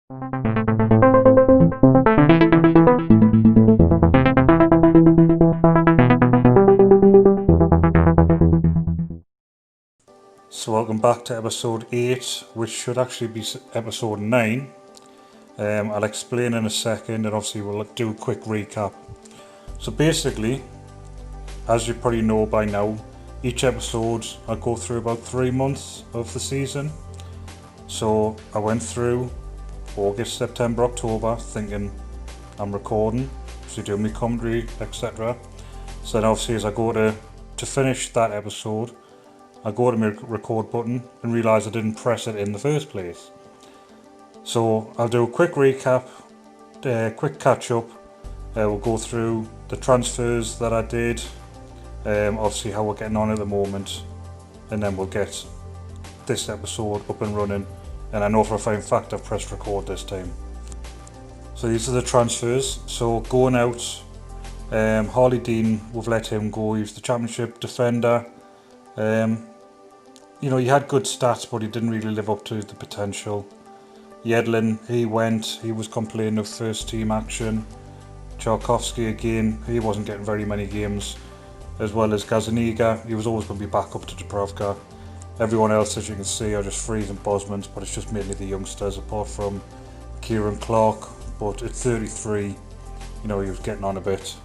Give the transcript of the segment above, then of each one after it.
So welcome back to episode 8, which should actually be episode 9. I'll explain in a second, and obviously we'll do a quick recap. So basically, as you probably know by now, each episode I go through about 3 months of the season. So I went through August, September, October thinking I'm recording, so doing my commentary, etc. So then obviously as I go to finish that episode, I go to my record button and realise I didn't press it in the first place. So I'll do a quick recap, quick catch up. We'll go through the transfers that I did, obviously how we're getting on at the moment, and then we'll get this episode up and running. And I know for a fact I've pressed record this time. So these are the transfers. So going out, Harley Dean, we've let him go. He was the championship defender. He had good stats, but he didn't really live up to the potential. Yedlin, he went. He was complaining of first team action. Tchaikovsky again, he wasn't getting very many games. As well as Gazaniga, he was always going to be back up to Dubravka. Everyone else, as you can see, are just frees and Bosmans, but it's just mainly the youngsters, apart from Kieran Clark. But at 33, he was getting on a bit.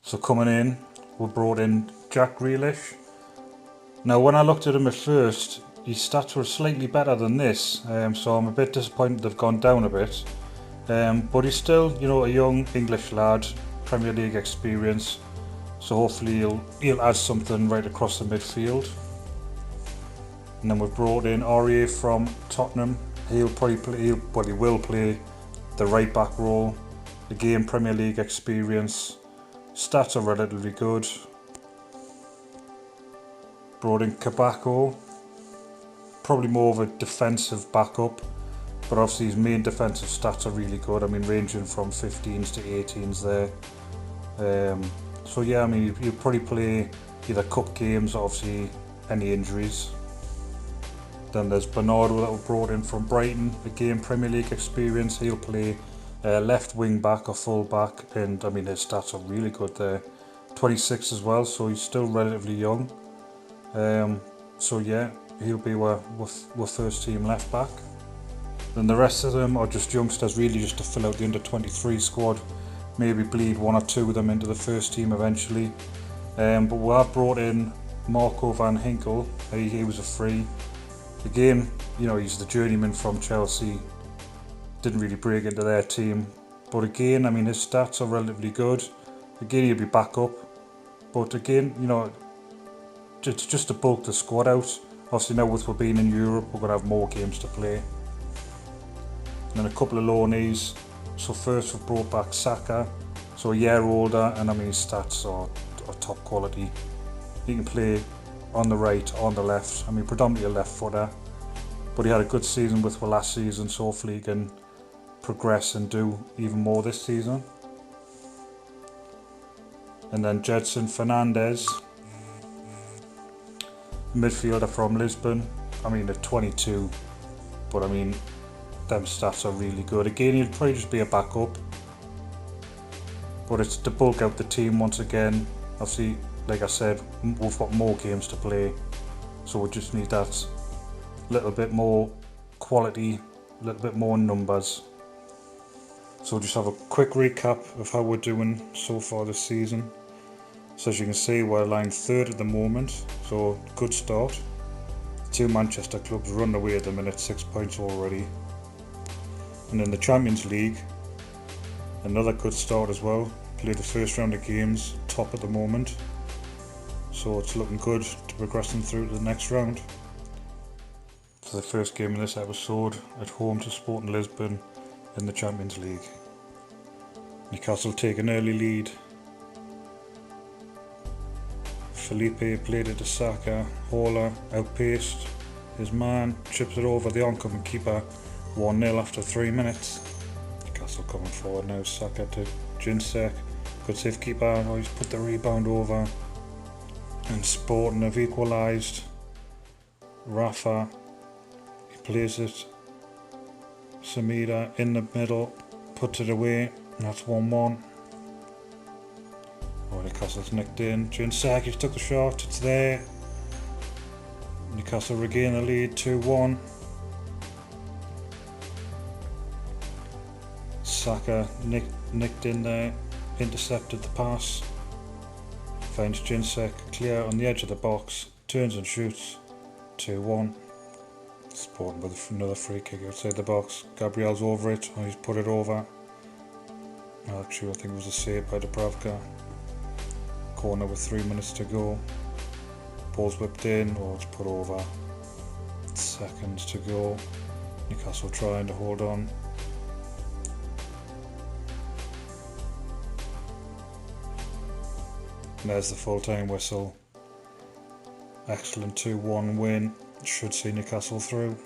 So coming in, we brought in Jack Grealish. Now when I looked at him at first, his stats were slightly better than this, so I'm a bit disappointed they've gone down a bit. But he's still, a young English lad, Premier League experience, so hopefully he'll add something right across the midfield. And then we've brought in Aurier from Tottenham. He'll probably play, he will play the right back role. Again, Premier League experience. Stats are relatively good. Brought in Kabako, probably more of a defensive backup, but obviously his main defensive stats are really good. Ranging from 15s to 18s there. So yeah, he'll probably play either cup games or obviously any injuries. Then there's Bernardo that we brought in from Brighton, again Premier League experience. He'll play left wing back or full back, and his stats are really good there. 26 as well, so he's still relatively young. So yeah, he'll be our first team left back. Then the rest of them are just youngsters, really just to fill out the under 23 squad. Maybe bleed one or two of them into the first team eventually. But we have brought in Marco van Hinkel. He was a free. Again, he's the journeyman from Chelsea. Didn't really break into their team. But again, his stats are relatively good. Again, he'll be back up. But again, it's just to bulk the squad out. Obviously now with us being in Europe, we're going to have more games to play. And then a couple of loanees. So first we've brought back Saka, so a year older, and his stats are top quality. He can play on the right, on the left. Predominantly a left footer, but he had a good season with last season, so hopefully he can progress and do even more this season. And then Jedson Fernandez, midfielder from Lisbon. At 22, but them stats are really good. Again, he'll probably just be a backup, but it's to bulk out the team once again. Obviously, like I said, we've got more games to play, so we just need that little bit more quality, a little bit more numbers. So just have a quick recap of how we're doing so far this season. So as you can see, we're lying third at the moment, so good start. 2 Manchester clubs run away at the minute, 6 points already. And in the Champions League, another good start as well. Played the first round of games, top at the moment. So it's looking good to progressing through to the next round. For the first game in this episode, at home to Sporting Lisbon in the Champions League. Newcastle take an early lead. Felipe played it to Saka. Haller outpaced his man, chips it over the oncoming keeper. 1-0 after 3 minutes. Newcastle coming forward now. Saka to Jinsek. Good save keeper. Oh, he's put the rebound over. And Sporting have equalised. Rafa, he plays it. Samira in the middle, puts it away, and that's 1-1. Oh, Newcastle's nicked in. Jinsakis took the shot, it's there. Newcastle regain the lead, 2-1. Saka nicked in there, intercepted the pass. Finds Jinsek clear on the edge of the box, turns and shoots, 2-1. Supported with another free kick outside the box. Gabriel's over it, and he's put it over. Actually, I think it was a save by Dubravka. Corner with 3 minutes to go. Ball's whipped in, or it's put over. Seconds to go. Newcastle trying to hold on. And there's the full-time whistle. Excellent 2-1 win. Should see Newcastle through.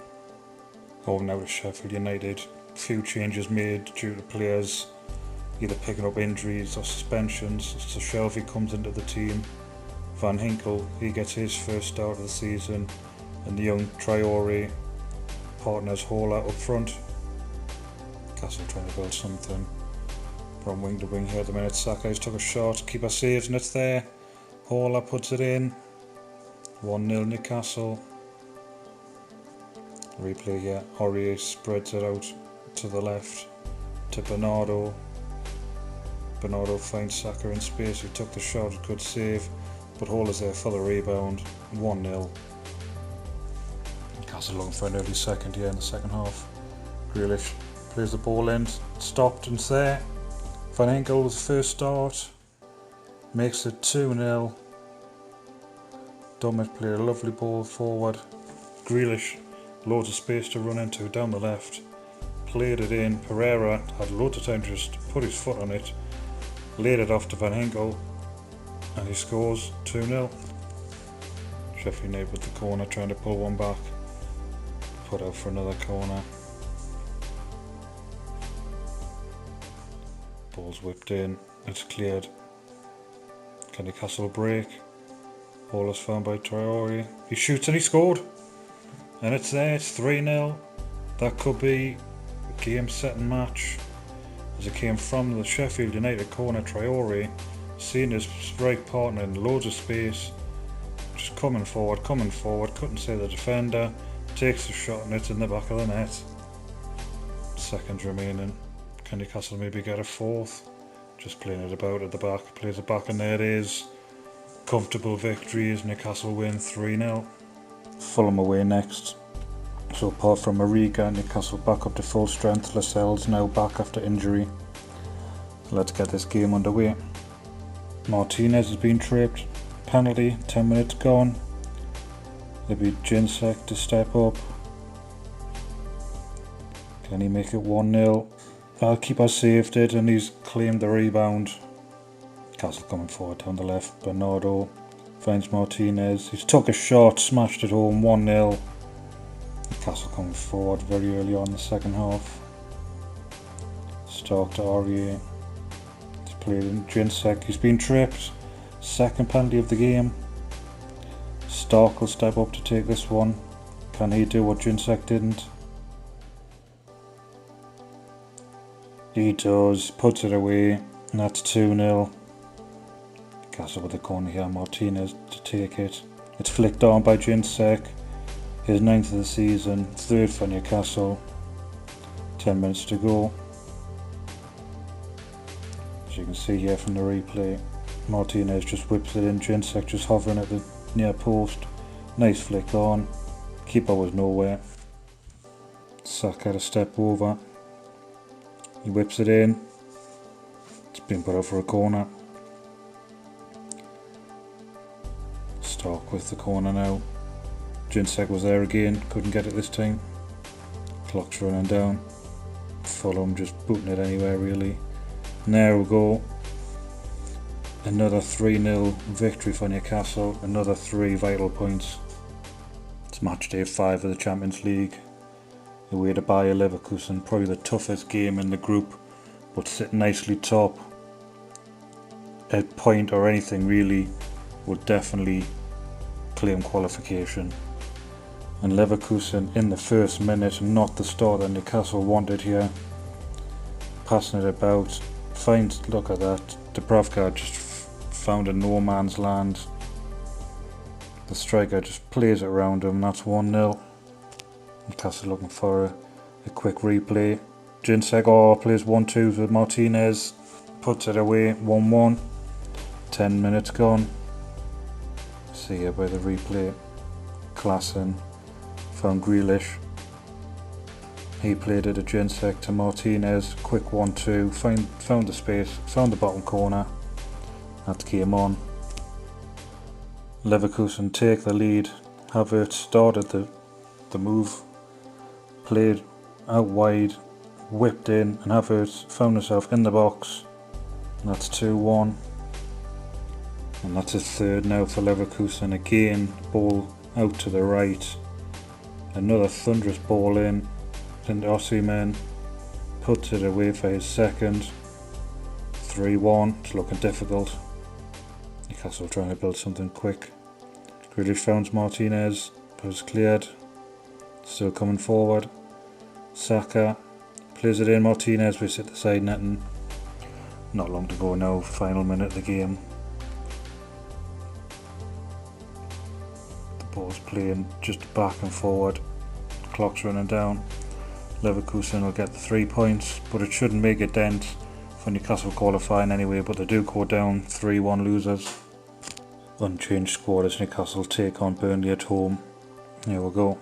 Over now to Sheffield United. Few changes made due to players either picking up injuries or suspensions. So Shelby comes into the team. Van Hinkel, he gets his first start of the season, and the young Traore partners Hola up front. Newcastle trying to build something from wing to wing here at the minute. Saka's took a shot, keeper saves and it's there. Hola puts it in. 1-0 Newcastle. Replay here, Aurier spreads it out to the left to Bernardo. Bernardo finds Saka in space, he took the shot, good save, but Hola's there for the rebound, 1-0. Newcastle looking for an early second here in the second half. Grealish plays the ball in, stopped and it's there. Van Enkel with the first start, makes it 2-0. Dummett played a lovely ball forward. Grealish, loads of space to run into down the left. Played it in. Pereira had loads of time to just put his foot on it. Laid it off to Van Hinkel. And he scores 2-0. Sheffield United with the corner, trying to pull one back. Put out for another corner. Ball's whipped in. It's cleared. Can Newcastle break? Ball is found by Traore. He shoots and he scored. And it's there, it's 3-0. That could be a game-setting match, as it came from the Sheffield United corner. Traore, seeing his strike partner in loads of space, just coming forward, couldn't see the defender, takes the shot and it's in the back of the net. Seconds remaining. Can Newcastle maybe get a fourth? Just playing it about at the back, plays it back and there it is. Comfortable victory as Newcastle win 3-0. Fulham away next. So apart from Mariga, Newcastle back up to full strength. Lascelles now back after injury. Let's get this game underway. Martinez has been tripped. Penalty, 10 minutes gone. It'll be Jinsek to step up. Can he make it 1-0? Our keeper saved it and he's claimed the rebound. Newcastle coming forward down the left. Bernardo finds Martinez. He's took a shot, smashed it home, 1-0. Newcastle coming forward very early on in the second half. Stark to Aurier. He's played in Jinsek. He's been tripped. Second penalty of the game. Stark will step up to take this one. Can he do what Jinsek didn't? He does. Puts it away. And that's 2-0. Newcastle with the corner here. Martinez to take it. It's flicked on by Jinsek. His 9th of the season. 3rd for Newcastle. 10 minutes to go. As you can see here from the replay, Martinez just whips it in. Jinsek just hovering at the near post. Nice flick on. Keeper was nowhere. Saka had a step over. He whips it in. It's been put out for a corner. Stark with the corner now. Jinsek was there again, couldn't get it this time. Clock's running down. Fulham just booting it anywhere really. And there we go. Another 3-0 victory for Newcastle. Another 3 vital points. It's match day 5 of the Champions League. Away to Bayer Leverkusen, probably the toughest game in the group, but sitting nicely top. A point or anything really would definitely claim qualification. And Leverkusen in the first minute, not the start that Newcastle wanted here. Passing it about, finds, look at that, Dubravka just found a no man's land. The striker just plays it around him, and that's 1-0. Newcastle looking for a quick replay. Jinsek plays 1-2 with Martinez, puts it away, 1-1. 10 minutes gone. See here by the replay. Klassen found Grealish. He played it to Jinsek to Martinez. Quick 1-2. Found the space. Found the bottom corner. That game on. Leverkusen take the lead. Havertz started the move. Played out wide. Whipped in. And Havertz found himself in the box. And that's 2-1. And that's his third now for Leverkusen. Again, ball out to the right. Another thunderous ball in. And Osimhen puts it away for his second. 3-1. It's looking difficult. Newcastle trying to build something quick. Grealish found Martinez, but it's cleared. Still coming forward. Saka plays it in. Martinez was at the side netting. Not long to go now. Final minute of the game. The ball's playing just back and forward. Clock's running down. Leverkusen will get the 3 points, but it shouldn't make a dent for Newcastle qualifying anyway, but they do go down 3-1 losers. Unchanged squad as Newcastle take on Burnley at home. Here we go.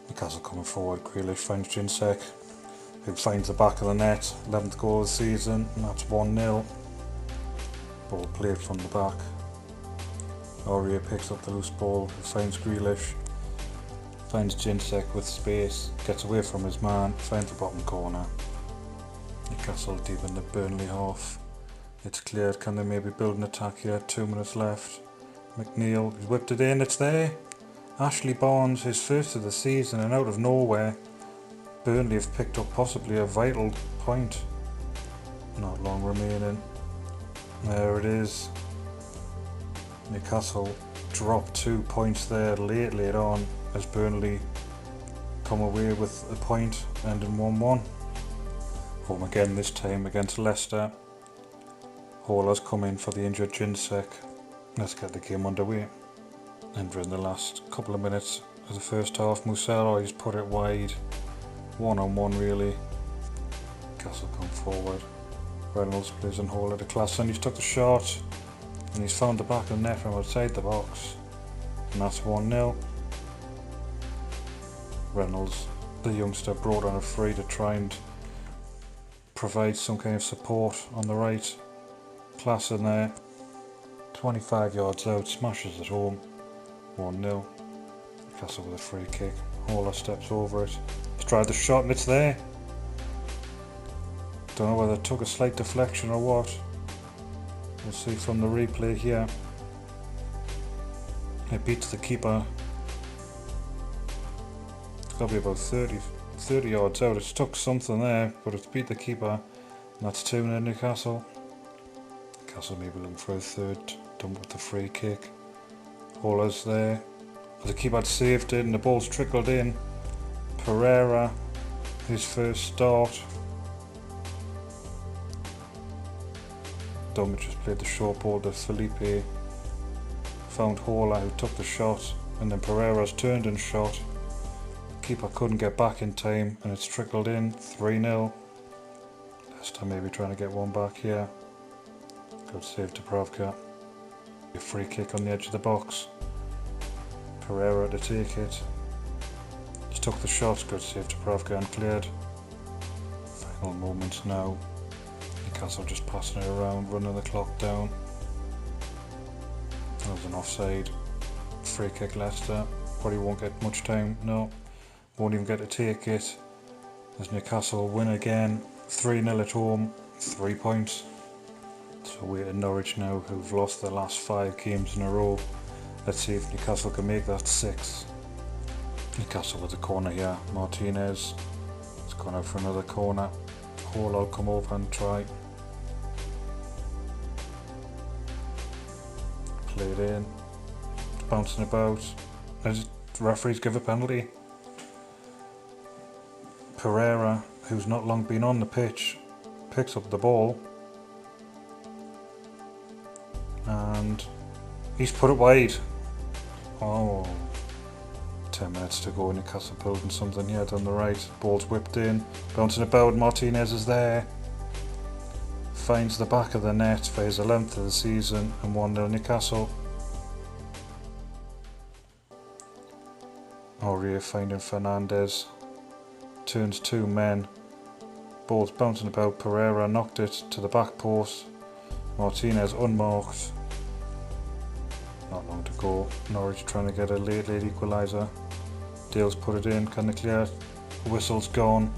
Newcastle coming forward. Grealish finds Jinsek, who finds the back of the net. 11th goal of the season, and that's 1-0. Ball played from the back. Aurier picks up the loose ball, who finds Grealish. Finds Jinsek with space, gets away from his man, finds the bottom corner. Newcastle deep in the Burnley half. It's cleared. Can they maybe build an attack here? 2 minutes left. McNeil, he's whipped it in, it's there. Ashley Barnes, his first of the season, and out of nowhere, Burnley have picked up possibly a vital point. Not long remaining. There it is. Newcastle dropped 2 points there late on as Burnley come away with a point, ending 1-1. Home again this time against Leicester. Hall's come in for the injured Jinsek. Let's get the game underway. Entering the last couple of minutes of the first half, Musella, he's put it wide. 1-on-1 really. Newcastle come forward. Reynolds plays on Hall at a class, and he's took the shot. And he's found the back of the net from outside the box. And that's 1-0. Reynolds, the youngster, brought on a free to try and provide some kind of support on the right. Class in there. 25 yards out, smashes it home. 1-0. Newcastle with a free kick. Haller steps over it. He's tried the shot and it's there. Don't know whether it took a slight deflection or what. We'll see from the replay here. It beats the keeper. It's got to be about 30 yards out. It's took something there, but it's beat the keeper. And that's 2-0 Newcastle. Newcastle maybe looking for a third. Done with the free kick. Haller's there. The keeper had saved it and the ball's trickled in. Pereira, his first start. Dummett just played the short ball to Felipe. Found Haller, who took the shot, and then Pereira's turned and shot. The keeper couldn't get back in time and it's trickled in. 3-0. Leicester maybe trying to get one back here. Good save to Dubravka. A free kick on the edge of the box. Pereira to take it. He took the shot. Good save to Dubravka and cleared. Final moments now. Newcastle just passing it around, running the clock down. That was an offside. Free kick Leicester. Probably won't get much time. No. Won't even get to take it. As Newcastle win again. 3-0 at home. 3 points. So we're at Norwich now, who've lost their last 5 games in a row. Let's see if Newcastle can make that 6. Newcastle with the corner here. Martinez. It's gone out for another corner. Hall will come over and try. Played in. Bouncing about. The referees give a penalty. Pereira, who's not long been on the pitch, picks up the ball and he's put it wide. Oh, 10 minutes to go. Newcastle building something here down the right. Ball's whipped in, bouncing about. Martinez is there, finds the back of the net for his 11th of the season, and 1-0 Newcastle. Aurier finding Fernandez, turns 2 men, ball's bouncing about. Pereira knocked it to the back post. Martinez unmarked. Not long to go. Norwich trying to get a late equaliser. Dale's put it in. Can they clear? Whistle's gone.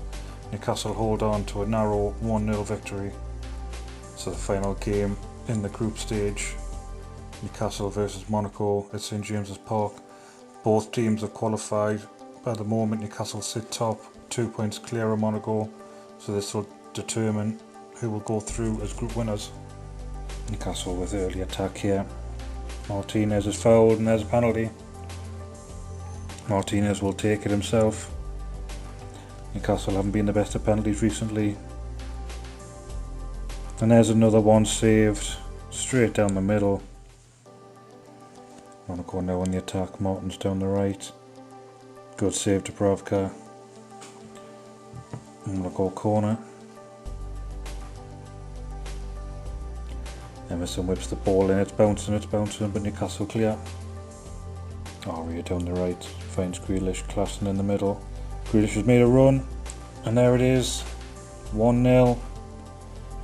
Newcastle hold on to a narrow 1-0 victory. So the final game in the group stage, Newcastle versus Monaco at St James's Park. Both teams have qualified. At the moment, Newcastle sit top, 2 points clear of Monaco, so this will determine who will go through as group winners. Newcastle with early attack here. Martinez is fouled and there's a penalty. Martinez will take it himself. Newcastle haven't been the best at penalties recently. And there's another one saved, straight down the middle. Monaco now on the attack. Martin's down the right. Good save to Dubravka. Monaco corner. Emerson whips the ball in. It's bouncing, but Newcastle clear. Aurier down the right. Finds Grealish, classing in the middle. Grealish has made a run, and there it is. 1-0.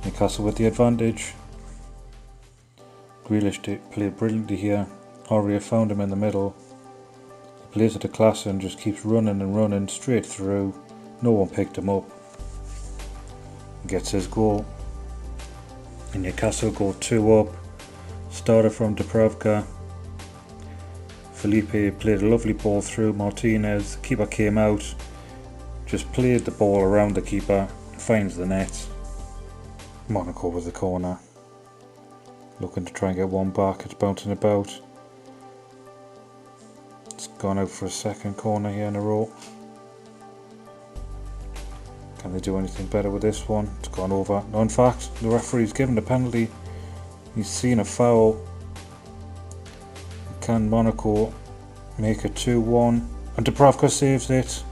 Newcastle with the advantage. Grealish played brilliantly here. Aurier found him in the middle. He plays it to Klassen and just keeps running and running straight through. No one picked him up. Gets his goal. And Newcastle go 2 up. Started from Dubravka. Felipe played a lovely ball through. Martinez, the keeper came out. Just played the ball around the keeper. Finds the net. Monaco with the corner. Looking to try and get one back. It's bouncing about. It's gone out for a second corner here in a row. Can they do anything better with this one? It's gone over. No, in fact, the referee's given the penalty. He's seen a foul. Can Monaco make it 2-1? And Dubravka saves it.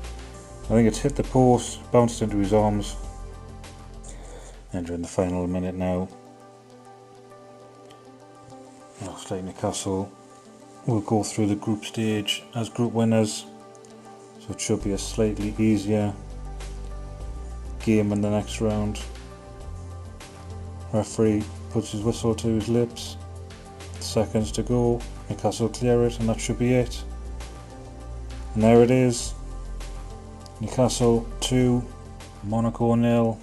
I think it's hit the post, bounced into his arms. Entering the final minute now. Looks like Newcastle will go through the group stage as group winners. So it should be a slightly easier game in the next round. Referee puts his whistle to his lips. Seconds to go. Newcastle clear it, and that should be it. And there it is. Newcastle 2, Monaco 0.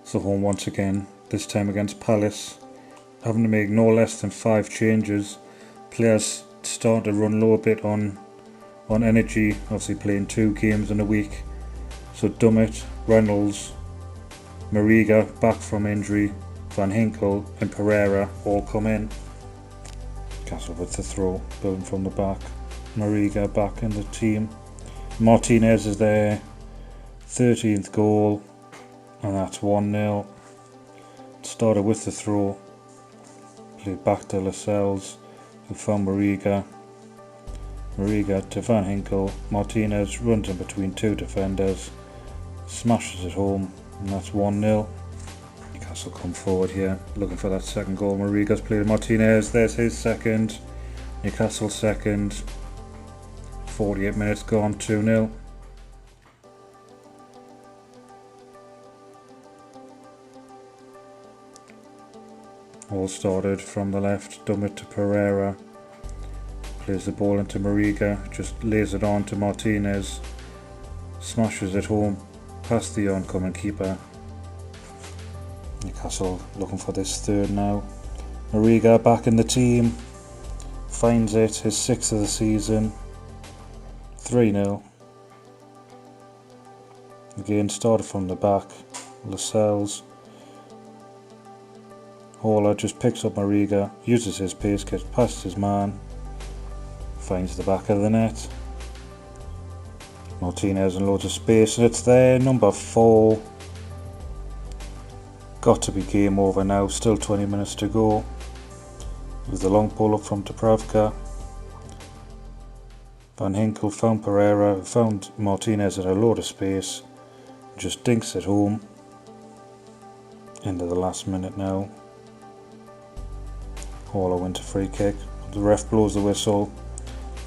So home once again, this time against Palace. Having to make no less than 5 changes. Players start to run low a bit on energy, obviously playing 2 games in a week. So Dummett, Reynolds, Mariga back from injury, Van Hinkel and Pereira all come in. Castle with the throw, building from the back. Mariga back in the team. Martinez is there, 13th goal, and that's 1-0. Started with the throw, played back to Lascelles, who found Mariga. Mariga to Van Hinkel. Martinez runs in between 2 defenders, smashes it home, and that's 1-0. Newcastle come forward here, looking for that second goal. Mariga's played Martinez, there's his second. Newcastle second. 48 minutes gone, 2-0. All started from the left. Dummett to Pereira. Plays the ball into Mariga, just lays it on to Martinez. Smashes it home past the oncoming keeper. Newcastle looking for this third now. Mariga back in the team. Finds it, his 6th of the season. 3-0. Again started from the back. Lascelles. Haller just picks up Mariga, uses his pace, gets past his man, finds the back of the net. Martinez and loads of space, and it's there, number 4. Got to be game over now, still 20 minutes to go. With the long pull up from Dubravka. Van Hinkel found Pereira, found Martinez at a load of space, just dinks it home. Into the last minute now. Haaland wins a free kick. The ref blows the whistle,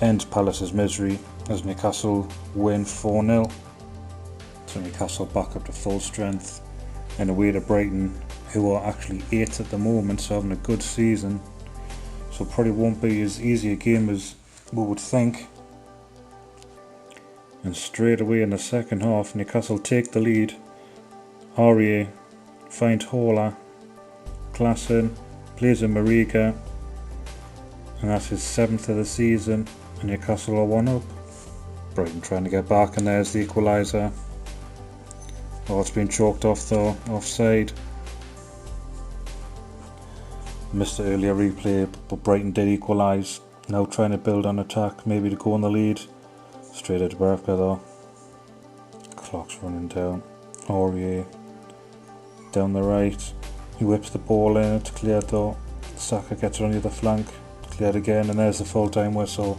ends Palace's misery as Newcastle win 4-0. So Newcastle back up to full strength and away to Brighton, who are actually 8th at the moment, so having a good season. So probably won't be as easy a game as we would think. And straight away in the second half, Newcastle take the lead. Aurier finds Haaland, Klaassen, plays in Mariga, and that's his 7th of the season, and Newcastle are 1 up. Brighton trying to get back, and there's the equaliser. Oh, it's been chalked off though, offside. Missed the earlier replay, but Brighton did equalise. Now trying to build on attack, maybe to go on the lead. Straight at Dubravka though. Clock's running down. Aurier down the right. He whips the ball in, it's cleared though. Saka gets it on the other flank. Cleared again, and there's the full time whistle.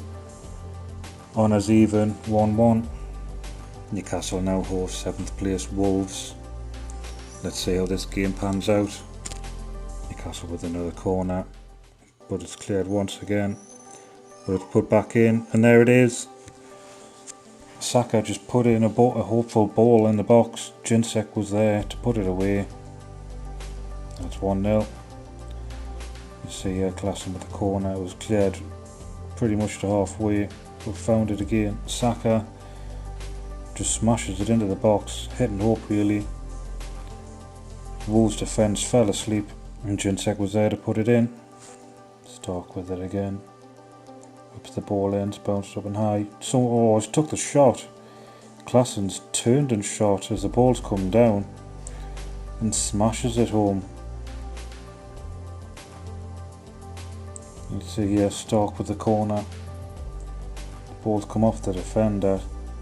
On as even, 1-1. Newcastle now host 7th place Wolves. Let's see how this game pans out. Newcastle with another corner, but it's cleared once again. But it's put back in, and there it is. Saka just put in a hopeful ball in the box. Jinsek was there to put it away. That's 1-0. You see here Klaassen with the corner. It was cleared pretty much to halfway. We found it again. Saka just smashes it into the box. Hit and hope really. Wolves defence fell asleep, and Jinsek was there to put it in. Stark with it again. Whips the ball in, it's bounced up and high. So, he's took the shot. Klaassen's turned and shot as the ball's come down and smashes it home. You see here Stark with the corner. The ball's come off the defender.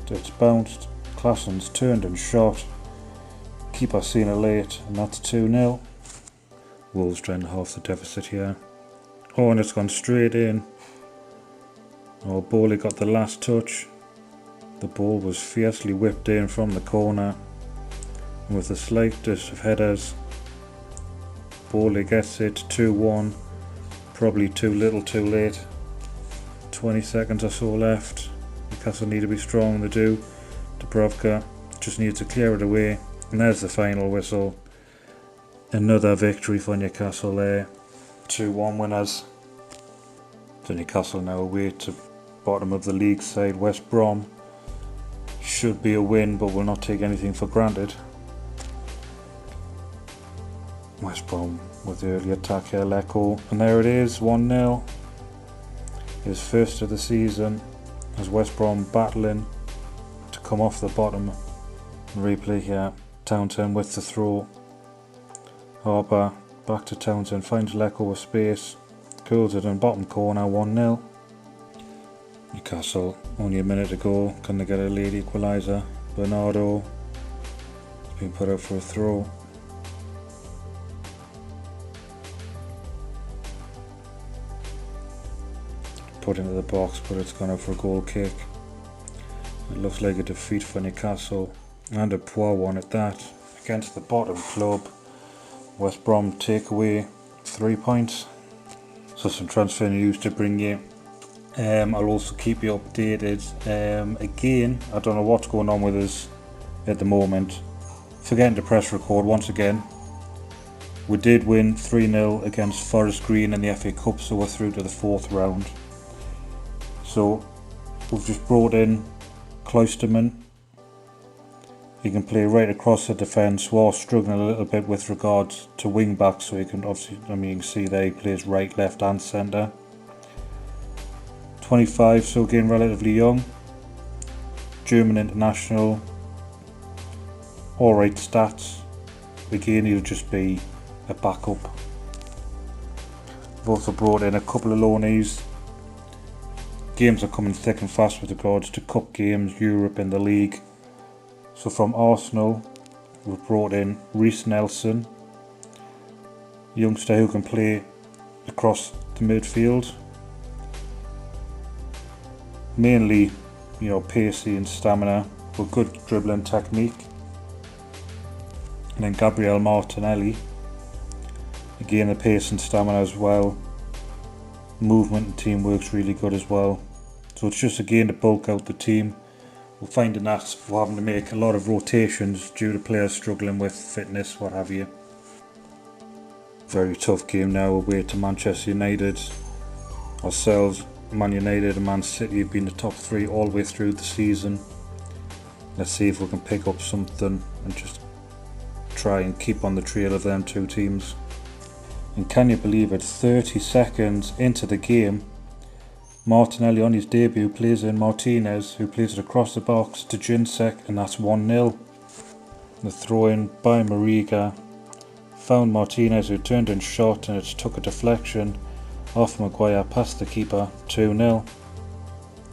It's bounced. Klaassen's turned and shot. Keeper seen it late, and that's 2-0. Wolves trying to half the deficit here. Oh, and it's gone straight in. Oh, Bowley got the last touch. The ball was fiercely whipped in from the corner. And with the slightest of headers, Bowley gets it 2-1. Probably too little too late. 20 seconds or so left. Newcastle need to be strong, they do. Dubravka just needs to clear it away. And there's the final whistle. Another victory for Newcastle there. 2-1 winners. So Newcastle now away to bottom of the league side West Brom. Should be a win, but will not take anything for granted. West Brom with the early attack here, Lecco. And there it is, 1-0. His first of the season as West Brom battling to come off the bottom. Replay here. Townsend with the throw. Harper back to Townsend, finds Lecco with space. Curls it in bottom corner, 1-0. Newcastle, only a minute to go. Can they get a lead equaliser? Bernardo has been put out for a throw. Put into the box, but it's gone out for a goal kick. It looks like a defeat for Newcastle, and a poor one at that, against the bottom club. West Brom take away 3 points. So some transfer news to bring you. I'll also keep you updated. Again, I don't know what's going on with us at the moment. Forgetting to press record once again. We did win 3-0 against Forest Green in the FA Cup, so we're through to the 4th round. So we've just brought in Cloisterman. He can play right across the defence. We're struggling a little bit with regards to wing back, so he can obviously, you can see there he plays right, left and centre. 25, so again relatively young. German international. Alright stats. Again, he'll just be a backup. We've also brought in a couple of loanees. games are coming thick and fast with regards to cup games, Europe and the league. So from Arsenal, we've brought in Reece Nelson, youngster who can play across the midfield. Mainly, pacey and stamina, with good dribbling technique. And then Gabriel Martinelli, again the pace and stamina as well. Movement and teamwork's really good as well. So it's just again to bulk out the team. We're finding that we're having to make a lot of rotations due to players struggling with fitness, what have you. Very tough game now away to Manchester United. Ourselves, Man United and Man City have been the top three all the way through the season. Let's see if we can pick up something and just try and keep on the trail of them two teams. And can you believe it, 30 seconds into the game, Martinelli on his debut plays in Martinez, who plays it across the box to Jinsek, and that's 1-0. The throw in by Mariga found Martinez, who turned and shot, and it took a deflection off Maguire past the keeper, 2-0.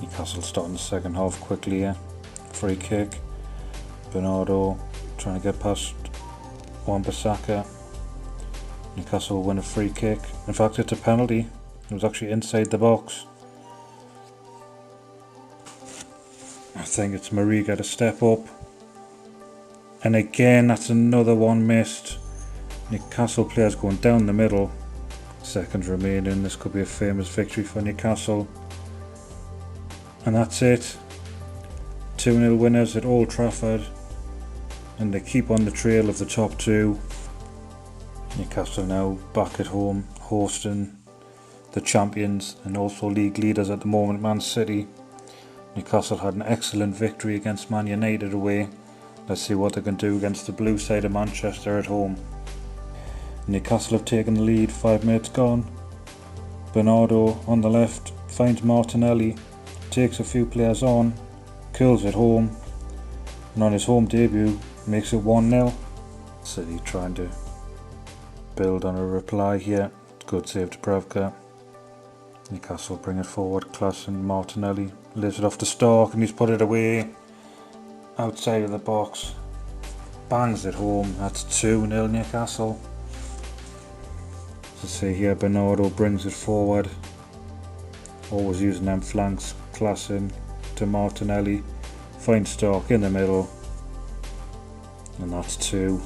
Newcastle starting the second half quickly here. Free kick. Bernardo trying to get past Wan-Bissaka. Newcastle win a free kick. In fact, it's a penalty. It was actually inside the box. I think it's Mariga to step up. And again, that's another one missed. Newcastle players going down the middle. Seconds remaining. This could be a famous victory for Newcastle. And that's it. 2-0 winners at Old Trafford. And they keep on the trail of the top two. Newcastle now back at home, hosting the champions and also league leaders at the moment, Man City. Newcastle had an excellent victory against Man United away. Let's see what they can do against the blue side of Manchester at home. Newcastle have taken the lead, 5 minutes gone. Bernardo on the left finds Martinelli, takes a few players on, curls it home, and on his home debut makes it 1-0. City trying to build on a reply here. Good save to Pravka. Newcastle bring it forward. Klassen Martinelli lays it off to Stark, and he's put it away outside of the box. Bangs it home. That's 2-0 Newcastle. To see here, Bernardo brings it forward. Always using them flanks. Klassen to Martinelli. Finds Stark in the middle. And that's 2.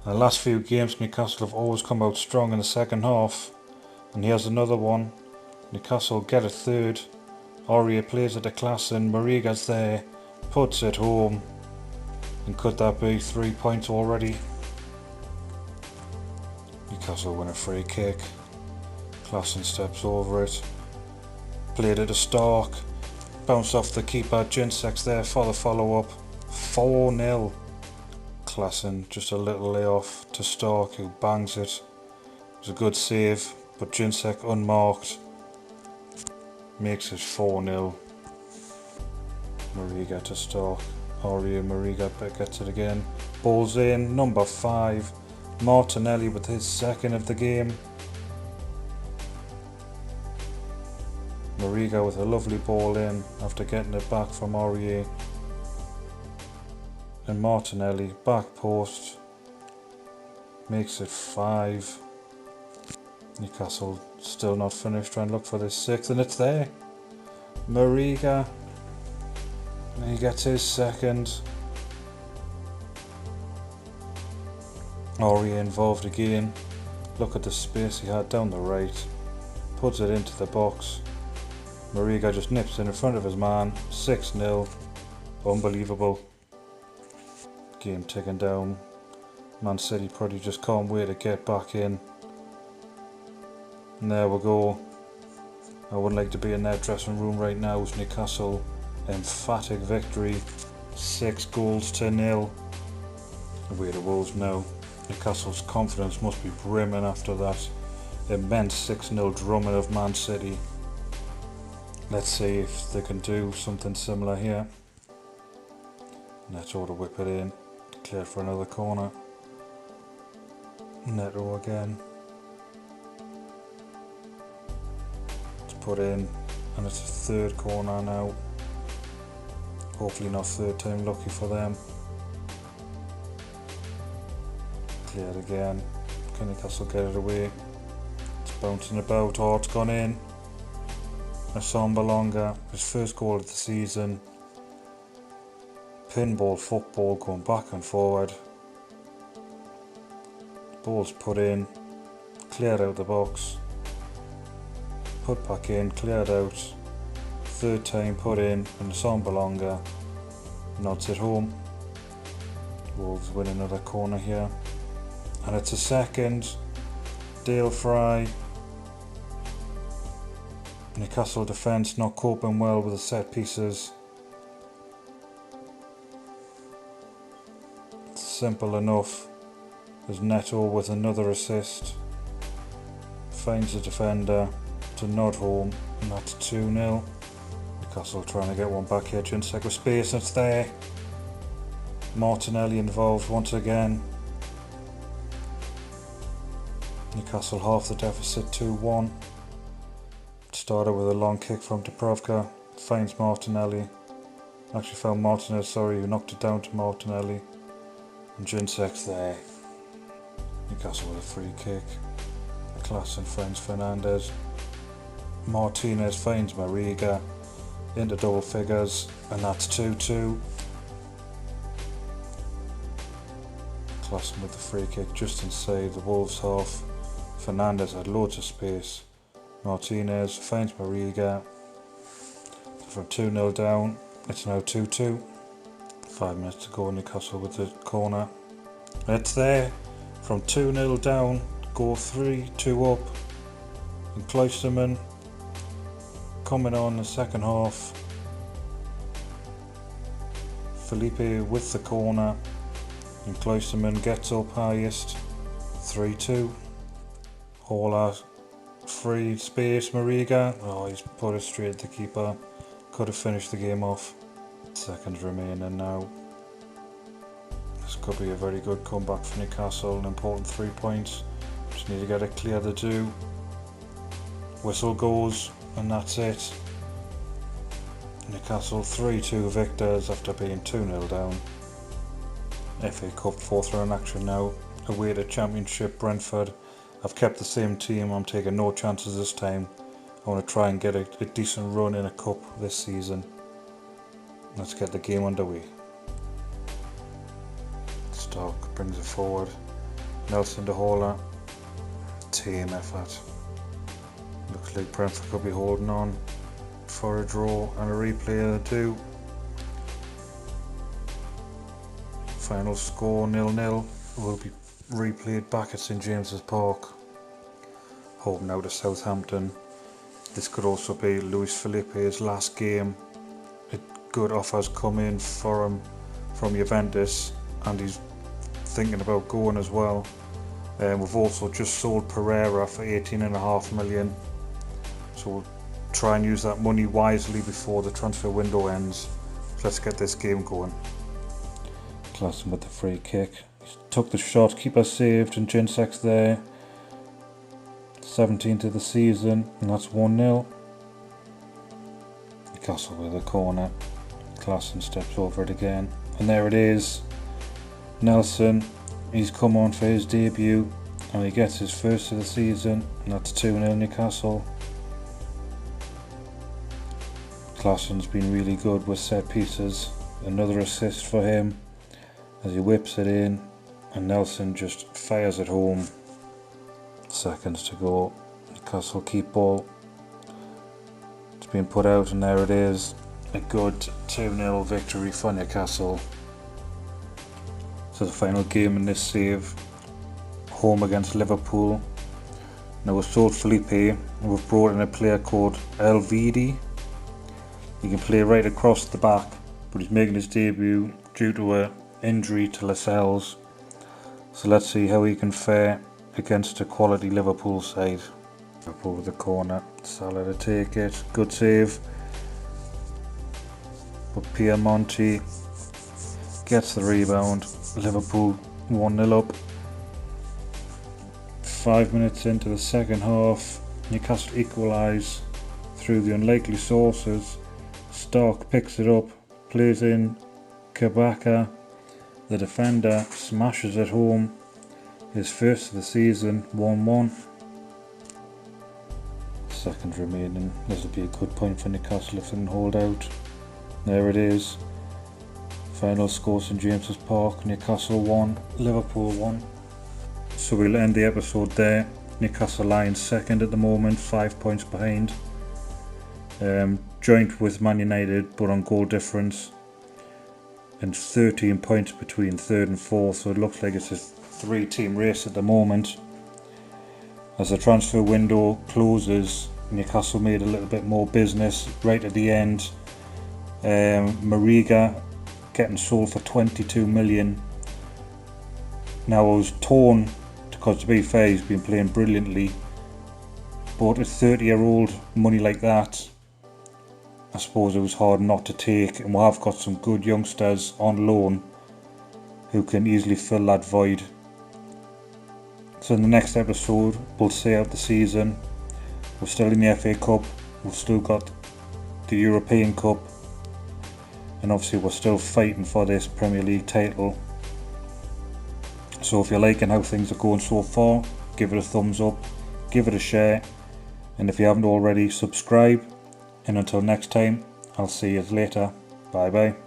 The last few games, Newcastle have always come out strong in the second half. And here's another one. Newcastle get a third. Aurier plays it to Klassen. Mariga's there. Puts it home. And could that be 3 points already? Newcastle win a free kick. Klassen steps over it. Played it to Stark. Bounced off the keeper. Jinsek's there for the follow-up. 4-0. Klassen, just a little layoff to Stark, who bangs it. It was a good save, but Jinsek unmarked. Makes it 4-0. Mariga to Stark. Aurier Mariga gets it again. Balls in, number 5. Martinelli with his second of the game. Mariga with a lovely ball in after getting it back from Aurier. And Martinelli, back post, makes it 5. Newcastle still not finished, trying to look for this 6th, and it's there. Mariga, and he gets his second. Aurier involved again. Look at the space he had down the right. Puts it into the box. Mariga just nips in front of his man. 6-0. Unbelievable. Game ticking down. Man City probably just can't wait to get back in. And there we go. I wouldn't like to be in that dressing room right now. It's Newcastle. Emphatic victory. 6-0. Away to Wolves now. Newcastle's confidence must be brimming after that immense 6-0 drumming of Man City. Let's see if they can do something similar here. Neto to whip it in. Cleared for another corner. Neto again. It's put in. and it's a third corner now. Hopefully not third time lucky for them. Cleared again. Can Newcastle get it away? It's bouncing about. Oh, it's gone in. Asombalonga, his first goal of the season. Pinball football going back and forward. Ball's put in. Cleared out the box. Put back in. Cleared out. Third time put in. And Asombalonga nods it home. Wolves win another corner here. And it's a second. Dale Fry. Newcastle defence not coping well with the set pieces. It's simple enough. There's Neto with another assist. Finds the defender to nod home, and that's 2-0. Newcastle trying to get one back here. Jinsek with space, and it's there. Martinelli involved once again. Newcastle half the deficit, 2-1. Started with a long kick from Dubravka, finds Martinelli. Actually found Martinez, who knocked it down to Martinelli. And Jinsek's there. Newcastle with a free kick. Klassen finds Fernandez. Martinez finds Mariga into double figures, and that's 2-2. Klassen with the free kick just inside the Wolves half. Fernandez had loads of space. Martinez finds Mariga. From 2-0 down, it's now 2-2. 5 minutes to go. Newcastle with the corner. It's there. From 2-0 down, go 3-2 up. And Cloisterman coming on the second half. Felipe with the corner. And Cloisterman gets up highest. 3-2. Hauler. Free space, Mariga. Oh, he's put it straight at the keeper. Could have finished the game off. Seconds remaining now. This could be a very good comeback for Newcastle. An important 3 points. Just need to get it clear to do. Whistle goes, and that's it. Newcastle 3-2 victors after being 2-0 down. FA Cup 4th round action now. Away to Championship Brentford. I've kept the same team. I'm taking no chances this time. I want to try and get a decent run in a cup this season. Let's get the game underway. Stark brings it forward. Nelson to Hauler. Team effort. Looks like Brentford could be holding on for a draw and a replay of the two. Final score 0-0 will be replayed back at St James's Park. Home now to Southampton. This could also be Luis Felipe's last game. Good offers come in for him from Juventus, and he's thinking about going as well. We've also just sold Pereira for 18.5 million, so we'll try and use that money wisely before the transfer window ends. Let's get this game going. Klassen with the free kick. He took the shot, keeper saved, and Jinsek's there. 17th of the season, and that's 1-0. Newcastle with a corner. Klassen steps over it again, and there it is. Nelson, he's come on for his debut, and he gets his first of the season, and that's 2-0 Newcastle. Klassen's been really good with set pieces. Another assist for him as he whips it in, and Nelson just fires it home. Seconds to go. Newcastle keep ball. It's been put out, and there it is. A good 2-0 victory for Newcastle. So the final game in this save, home against Liverpool. Now we've sold Felipe, and we've brought in a player called Elvedi. He can play right across the back, but he's making his debut due to an injury to Lascelles. So let's see how he can fare against a quality Liverpool side. Up over the corner, Salah to take it, good save. But Piemonte gets the rebound. Liverpool 1-0 up. 5 minutes into the second half, Newcastle equalise through the unlikely sources. Stark picks it up, plays in Kabaka. The defender smashes it home. His first of the season, 1-1. Seconds remaining. This will be a good point for Newcastle if they can hold out. There it is. Final score, St James's Park, Newcastle 1, Liverpool 1. So we'll end the episode there. Newcastle Lions second at the moment, 5 points behind. Joint with Man United, but on goal difference. And 13 points between third and fourth, so it looks like it's a 3-team race at the moment. As the transfer window closes, Newcastle made a little bit more business right at the end. Mariga getting sold for 22 million. Now I was torn, because to be fair, he's been playing brilliantly, but a 30-year-old money like that, I suppose it was hard not to take, and we have got some good youngsters on loan who can easily fill that void. So in the next episode we'll see out the season. We're still in the FA Cup, we've still got the European Cup, and obviously we're still fighting for this Premier League title. So if you're liking how things are going so far, give it a thumbs up, give it a share, and if you haven't already, subscribe. And until next time, I'll see you later. Bye bye.